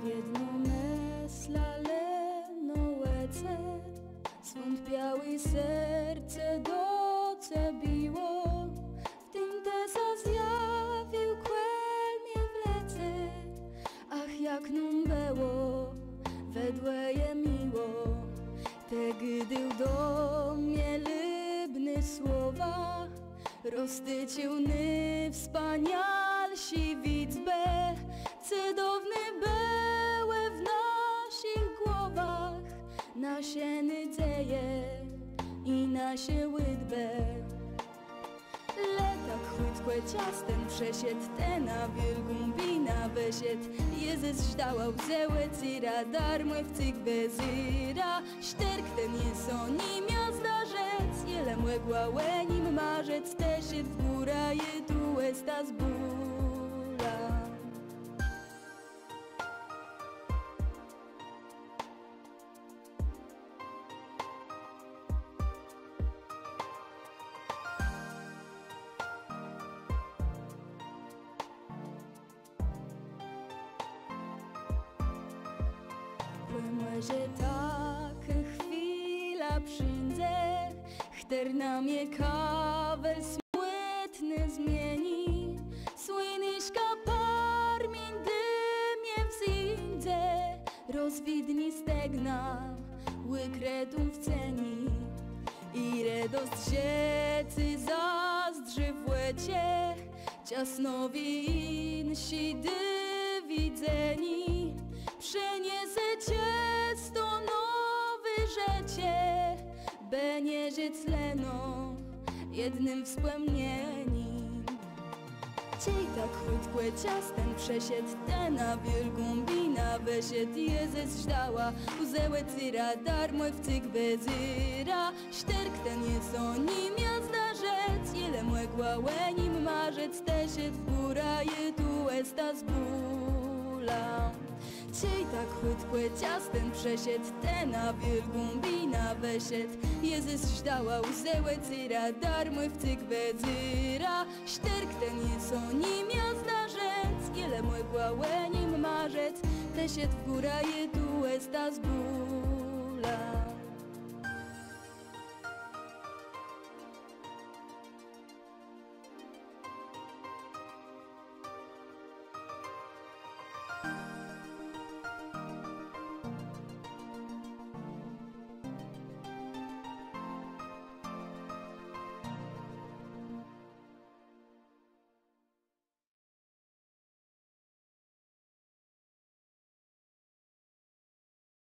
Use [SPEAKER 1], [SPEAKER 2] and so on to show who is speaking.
[SPEAKER 1] Jedno meslale łece, swątpiały serce doce biło. W tym tesa zjawił kłelmie wlece, ach jak nam było, wedłe je miło. Te gdy do mnie lybny słowa, roztyciłny wspanialsi widzbe, cudowny były w naszych głowach, nasze nadzieje i nasze łydbe. Letak chwytkłe ciastem przesiedł, te na wielką wina wysiedł. Jezus żdałał zełe cyra, darmoj w cyk bezyra. Szterk ten jest o nim jazda rzec, jele młegła łenim marzec. Też jest w góra je tu esta z bóla. Może tak chwila przyjdzie, chter na mnie kawel smutny zmieni. Słynyszka parmień dymie wzindze, rozwidni stegna, łykretów ceni. I radość rzecy zazdrzy w łecie, ciasnowi insi widzeni. Przeniesie sto nowe życie, będzie żyć leno jednym wspomnieniem. Ciej tak chwytkłe ciastem przesiedł, te na wielką wina wysiedł. Jezus żdała, uzełe cyra, darmoj w cyk bezyra. Szterk ten jest o nim jazda rzec, jele młegła łenim marzec. Też jest w góra je tu esta z bóla. Ciej tak chwytkłe ciastem przesiedł, te na wielką wina wysiedł. Jezus żdała, uzełe cyra, darmoj w cyk bezyra. Szterk ten jest o nim jazda rzec, jele młegła łenim marzec. Też jest w góra je tu esta z bóla.